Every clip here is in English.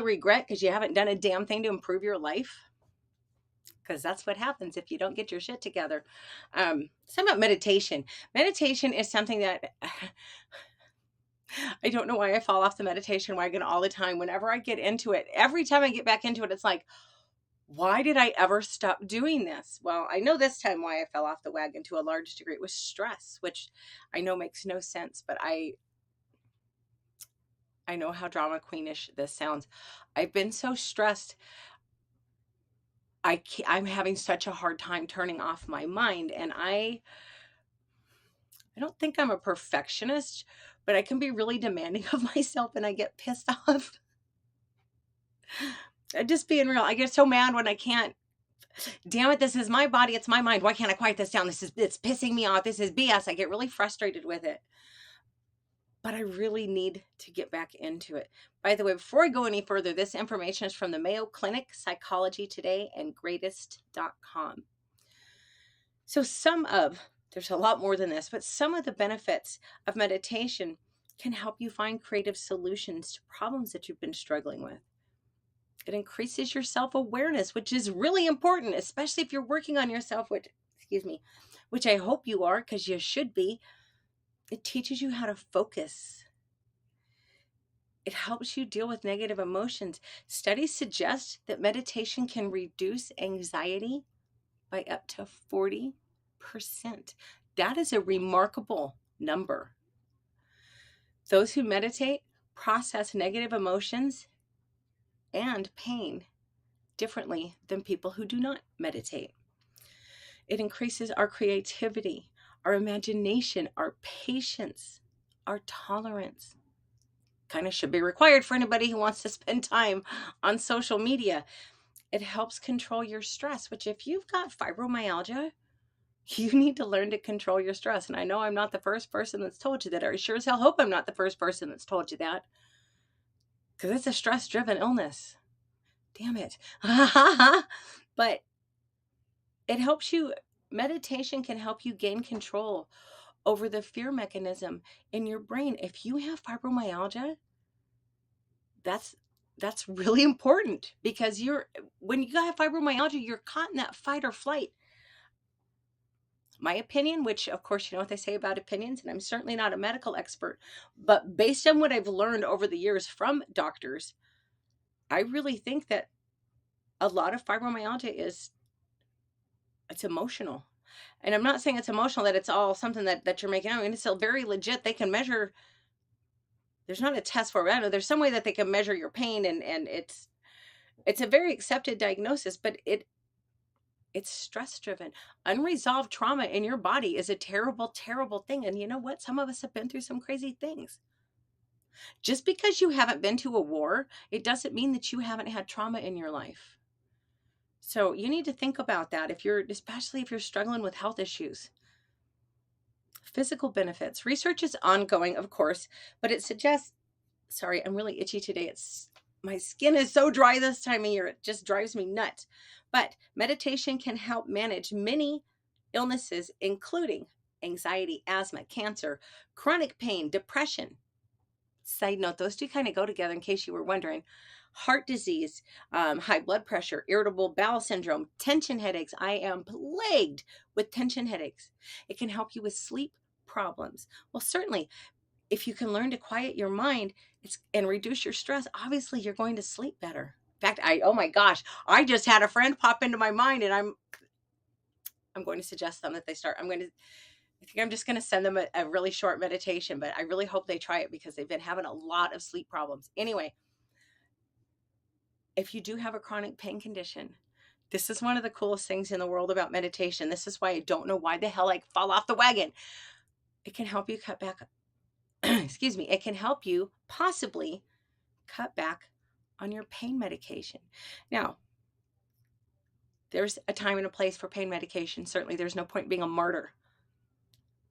regret because you haven't done a damn thing to improve your life? Because that's what happens if you don't get your shit together. Something about meditation. Meditation is something that I don't know why I fall off the meditation wagon all the time. Whenever I get into it, every time I get back into it, it's like, why did I ever stop doing this? Well, I know this time why I fell off the wagon to a large degree. It was stress, which I know makes no sense, but I know how drama queenish this sounds. I've been so stressed. I'm having such a hard time turning off my mind, and I don't think I'm a perfectionist, but I can be really demanding of myself and I get pissed off. Just being real, I get so mad when I can't. Damn it, this is my body, it's my mind. Why can't I quiet this down? It's pissing me off. This is BS. I get really frustrated with it. But I really need to get back into it. By the way, before I go any further, this information is from the Mayo Clinic, Psychology Today, and greatest.com. So there's a lot more than this, but some of the benefits of meditation can help you find creative solutions to problems that you've been struggling with. It increases your self-awareness, which is really important, especially if you're working on yourself, which I hope you are, because you should be. It teaches you how to focus. It helps you deal with negative emotions. Studies suggest that meditation can reduce anxiety by up to 40%. That is a remarkable number. Those who meditate process negative emotions and pain differently than people who do not meditate. It increases our creativity, our imagination, our patience, our tolerance. Kind of should be required for anybody who wants to spend time on social media. It helps control your stress, which if you've got fibromyalgia, you need to learn to control your stress. And I know I'm not the first person that's told you that, or I sure as hell hope I'm not the first person that's told you that, because it's a stress-driven illness. Damn it. But it helps you. Meditation can help you gain control over the fear mechanism in your brain. If you have fibromyalgia, that's really important, because when you have fibromyalgia, you're caught in that fight or flight. My opinion, which of course, you know what they say about opinions, and I'm certainly not a medical expert, but based on what I've learned over the years from doctors, I really think that a lot of fibromyalgia it's emotional. And I'm not saying it's emotional, that it's all something that you're making out. I mean, it's still very legit. They can measure. There's not a test for it. I don't know. There's some way that they can measure your pain, and it's a very accepted diagnosis, but it's stress driven. Unresolved trauma in your body is a terrible, terrible thing. And you know what? Some of us have been through some crazy things. Just because you haven't been to a war, it doesn't mean that you haven't had trauma in your life. So you need to think about that, especially if you're struggling with health issues. Physical benefits. Research is ongoing, of course, but it suggests, sorry, I'm really itchy today. My skin is so dry this time of year. It just drives me nuts. But meditation can help manage many illnesses, including anxiety, asthma, cancer, chronic pain, depression. Side note, those two kind of go together, in case you were wondering. Heart disease, high blood pressure, irritable bowel syndrome, tension headaches. I am plagued with tension headaches. It can help you with sleep problems. Well, certainly, if you can learn to quiet your mind and reduce your stress, obviously you're going to sleep better. In fact, oh my gosh, I just had a friend pop into my mind, and I'm going to suggest them that they start. I think I'm just going to send them a really short meditation, but I really hope they try it, because they've been having a lot of sleep problems. Anyway, if you do have a chronic pain condition, this is one of the coolest things in the world about meditation. This is why I don't know why the hell I fall off the wagon. It can help you cut back. Excuse me. It can help you possibly cut back on your pain medication. Now, there's a time and a place for pain medication. Certainly, there's no point being a martyr.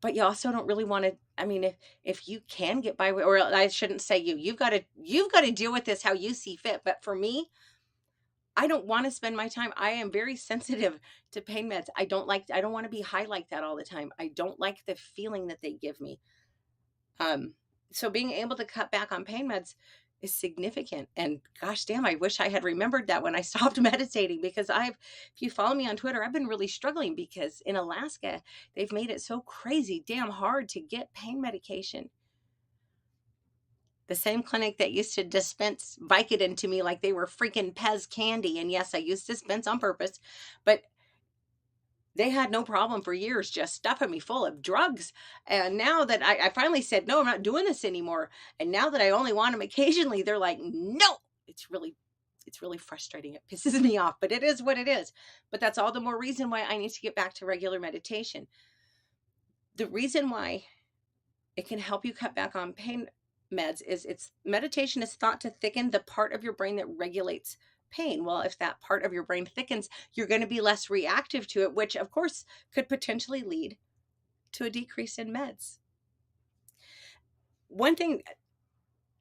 But you also don't really want to. I mean, if you can get by, or I shouldn't say you've got to deal with this how you see fit. But for me, I don't want to spend my time. I am very sensitive to pain meds. I don't want to be high like that all the time. I don't like the feeling that they give me. So being able to cut back on pain meds is significant. And gosh damn, I wish I had remembered that when I stopped meditating, because if you follow me on Twitter, I've been really struggling because in Alaska, they've made it so crazy damn hard to get pain medication. The same clinic that used to dispense Vicodin to me like they were freaking Pez candy. And yes, I used dispense on purpose, but they had no problem for years just stuffing me full of drugs. And now that I finally said, no, I'm not doing this anymore. And now that I only want them occasionally, they're like, no, it's really frustrating. It pisses me off, but it is what it is. But that's all the more reason why I need to get back to regular meditation. The reason why it can help you cut back on pain meds is it's meditation is thought to thicken the part of your brain that regulates pain. Well, if that part of your brain thickens, you're going to be less reactive to it, which of course could potentially lead to a decrease in meds. One thing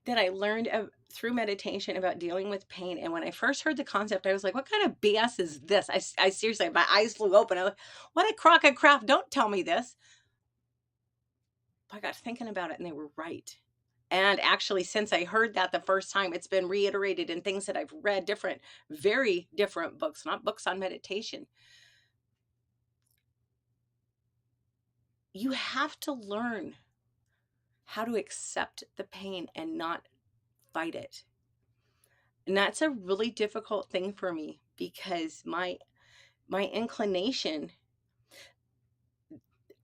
that I learned through meditation about dealing with pain, and when I first heard the concept, I was like, what kind of BS is this? I seriously, my eyes flew open. I was like, what a crock of crap. Don't tell me this. But I got thinking about it and they were right. And actually, since I heard that the first time, it's been reiterated in things that I've read, very different books, not books on meditation. You have to learn how to accept the pain and not fight it. And that's a really difficult thing for me because my inclination,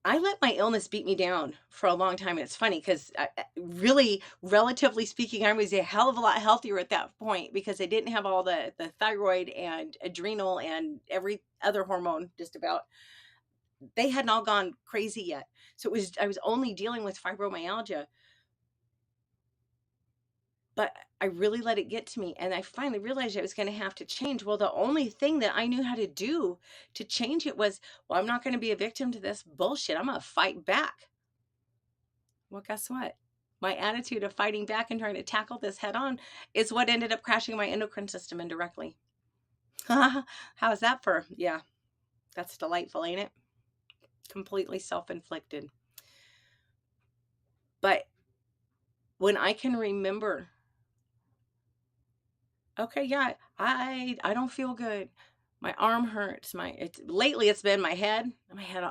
I let my illness beat me down for a long time. And it's funny because really, relatively speaking, I was a hell of a lot healthier at that point because I didn't have all the thyroid and adrenal and every other hormone just about. They hadn't all gone crazy yet. So I was only dealing with fibromyalgia. But I really let it get to me. And I finally realized I was going to have to change. Well, the only thing that I knew how to do to change it was, well, I'm not going to be a victim to this bullshit. I'm going to fight back. Well, guess what? My attitude of fighting back and trying to tackle this head on is what ended up crashing my endocrine system indirectly. How's that for? Yeah, that's delightful, ain't it? Completely self-inflicted. But when I can remember, okay, yeah, I don't feel good. My arm hurts. Lately it's been my head.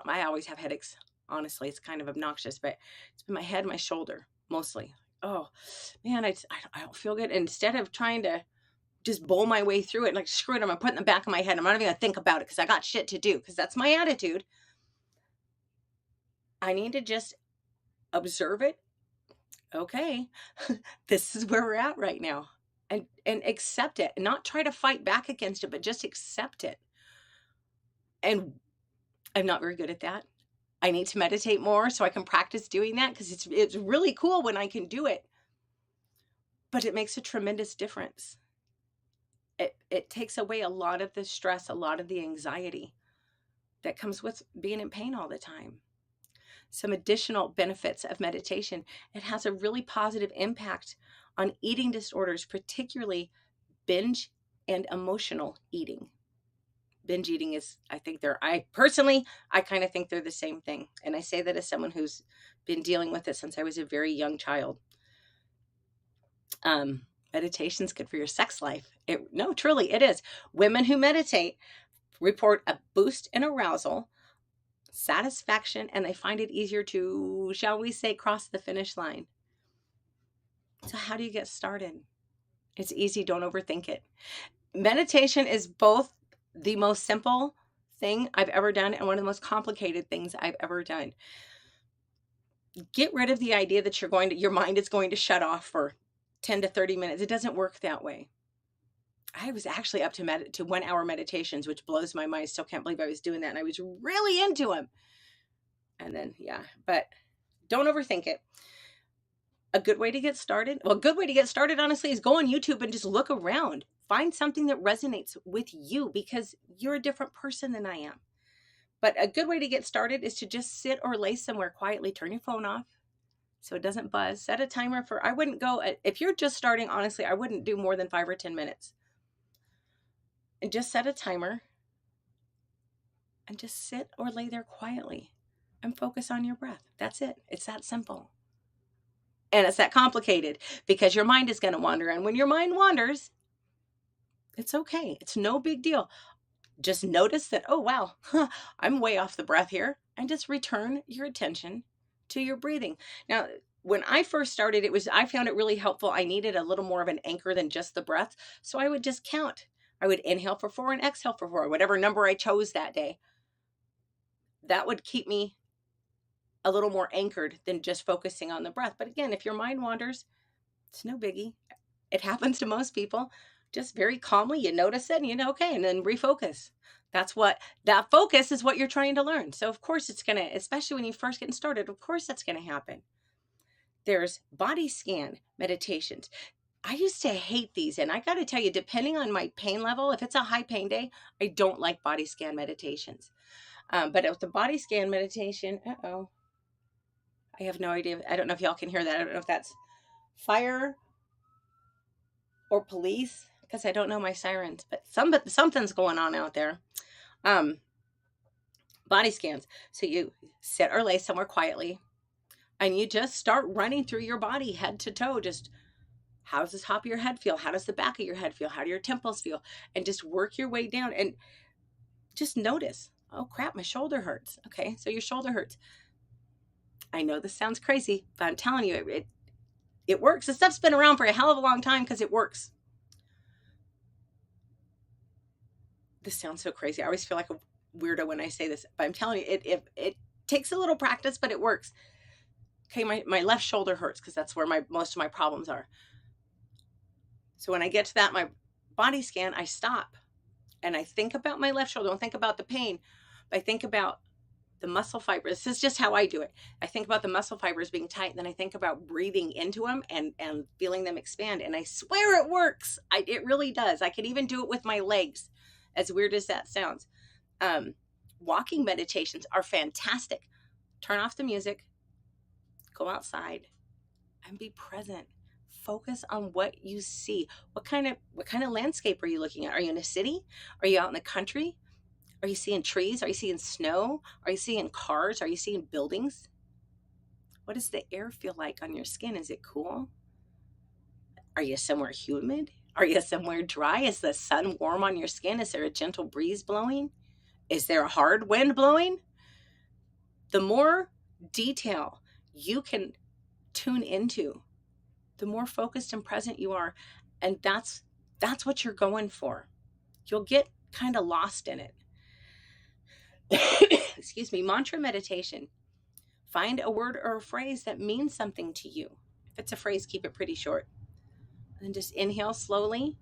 I always have headaches. Honestly, it's kind of obnoxious, but it's been my head, my shoulder mostly. Oh man, I don't feel good. And instead of trying to just bowl my way through it, like screw it, I'm gonna put it in the back of my head. I'm not even gonna think about it because I got shit to do. Because that's my attitude. I need to just observe it. Okay, this is where we're at right now. And accept it, and not try to fight back against it, but just accept it. And I'm not very good at that. I need to meditate more so I can practice doing that because it's really cool when I can do it. But it makes a tremendous difference. It takes away a lot of the stress, a lot of the anxiety that comes with being in pain all the time. Some additional benefits of meditation: it has a really positive impact on eating disorders, particularly binge and emotional eating. Binge eating is, I kind of think they're the same thing. And I say that as someone who's been dealing with it since I was a very young child. Meditation's good for your sex life. No, truly, it is. Women who meditate report a boost in arousal, satisfaction, and they find it easier to, shall we say, cross the finish line. So how do you get started? It's easy. Don't overthink it. Meditation is both the most simple thing I've ever done and one of the most complicated things I've ever done. Get rid of the idea that your mind is going to shut off for 10 to 30 minutes. It doesn't work that way. I was actually up to 1 hour meditations, which blows my mind. I still can't believe I was doing that. And I was really into them. And then, yeah, but don't overthink it. A good way to get started, honestly, is go on YouTube and just look around. Find something that resonates with you because you're a different person than I am. But a good way to get started is to just sit or lay somewhere quietly. Turn your phone off so it doesn't buzz. Set a timer if you're just starting, honestly, I wouldn't do more than 5 or 10 minutes. And just set a timer and just sit or lay there quietly and focus on your breath. That's it. It's that simple. And it's that complicated because your mind is going to wander. And when your mind wanders, it's okay. It's no big deal. Just notice that, oh, wow, I'm way off the breath here. And just return your attention to your breathing. Now, when I first started, I found it really helpful. I needed a little more of an anchor than just the breath. So I would just count. I would inhale for 4 and exhale for 4, whatever number I chose that day. That would keep me a little more anchored than just focusing on the breath. But again, if your mind wanders, it's no biggie. It happens to most people. Just very calmly, you notice it and you know, okay, and then refocus. That focus is what you're trying to learn. So of course it's going to, especially when you first getting started, of course that's going to happen. There's body scan meditations. I used to hate these. And I got to tell you, depending on my pain level, if it's a high pain day, I don't like body scan meditations. But with the body scan meditation, I have no idea. I don't know if y'all can hear that. I don't know if that's fire or police because I don't know my sirens, but something's going on out there. Body scans. So you sit or lay somewhere quietly and you just start running through your body head to toe. Just how does the top of your head feel? How does the back of your head feel? How do your temples feel? And just work your way down and just notice, oh crap, my shoulder hurts. Okay, so your shoulder hurts. I know this sounds crazy, but I'm telling you, it works. This stuff's been around for a hell of a long time because it works. This sounds so crazy. I always feel like a weirdo when I say this, but I'm telling you, it takes a little practice, but it works. Okay, my left shoulder hurts because that's where most of my problems are. So when I get to that, my body scan, I stop and I think about my left shoulder. I don't think about the pain, but I think about the muscle fibers. This is just how I do it. I think about the muscle fibers being tight, and then I think about breathing into them and feeling them expand. And I swear it works. It really does. I can even do it with my legs, as weird as that sounds. Walking meditations are fantastic. Turn off the music, go outside, and be present. Focus on what you see. What kind of landscape are you looking at? Are you in a city? Are you out in the country? Are you seeing trees? Are you seeing snow? Are you seeing cars? Are you seeing buildings? What does the air feel like on your skin? Is it cool? Are you somewhere humid? Are you somewhere dry? Is the sun warm on your skin? Is there a gentle breeze blowing? Is there a hard wind blowing? The more detail you can tune into, the more focused and present you are. And that's what you're going for. You'll get kind of lost in it. Excuse me. Mantra meditation. Find a word or a phrase that means something to you. If it's a phrase, keep it pretty short. And just inhale slowly.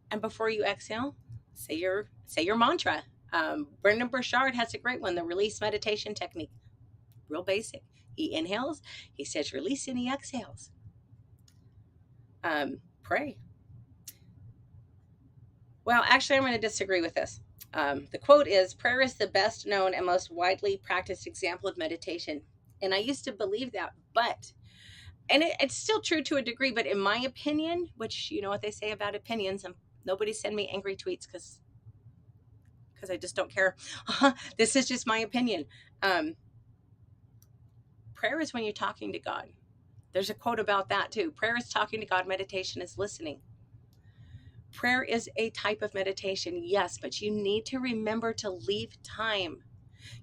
And before you exhale, say your mantra. Brendan Burchard has a great one, the release meditation technique. Real basic. He inhales, he says release, and he exhales. Pray. Well, actually, I'm going to disagree with this. The quote is, prayer is the best known and most widely practiced example of meditation. And I used to believe that, and it's still true to a degree, but in my opinion, which you know what they say about opinions, and nobody send me angry tweets because I just don't care. This is just my opinion. Prayer is when you're talking to God. There's a quote about that too. Prayer is talking to God. Meditation is listening. Prayer is a type of meditation, yes, but you need to remember to leave time.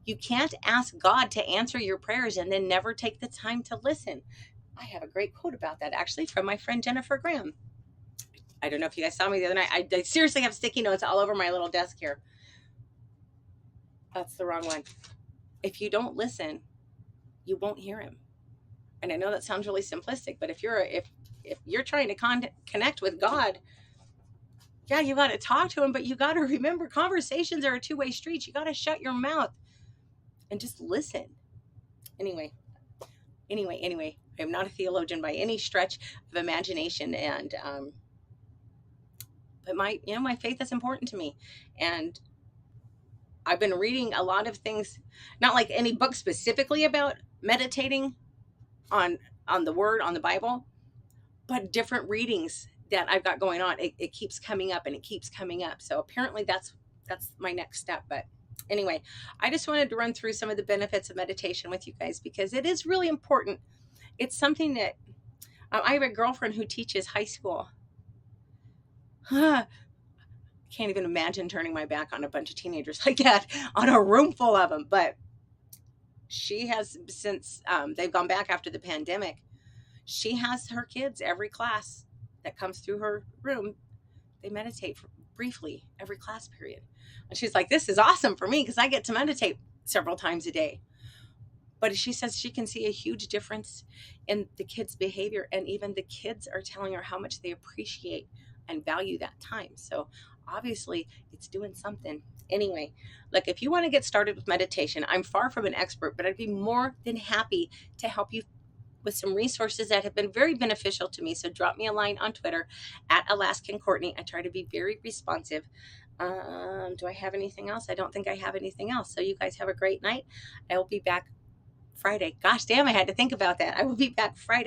You can't ask God to answer your prayers and then never take the time to listen. I have a great quote about that, actually, from my friend Jennifer Graham. I don't know if you guys saw me the other night. I seriously have sticky notes all over my little desk here. That's the wrong one. If you don't listen, you won't hear him. And I know that sounds really simplistic, but if you're trying to connect with God, yeah, you got to talk to him, but you got to remember conversations are a two-way street. You got to shut your mouth and just listen. Anyway, I'm not a theologian by any stretch of imagination, and but my faith is important to me, and I've been reading a lot of things, not like any book specifically about meditating on the Word, on the Bible, but different readings that I've got going on. It keeps coming up and it keeps coming up. So apparently that's my next step. But anyway, I just wanted to run through some of the benefits of meditation with you guys because it is really important. It's something that I have a girlfriend who teaches high school. Can't even imagine turning my back on a bunch of teenagers like that, on a room full of them. But she has, since they've gone back after the pandemic, she has her kids, every class that comes through her room, they meditate briefly every class period. And she's like, this is awesome for me because I get to meditate several times a day. But she says she can see a huge difference in the kids' behavior, and even the kids are telling her how much they appreciate and value that time. So obviously it's doing something. Anyway, look, if you want to get started with meditation, I'm far from an expert, but I'd be more than happy to help you with some resources that have been very beneficial to me. So drop me a line on Twitter at Alaskan Courtney. I try to be very responsive. Do I have anything else? I don't think I have anything else. So you guys have a great night. I will be back Friday. Gosh damn, I had to think about that. I will be back Friday.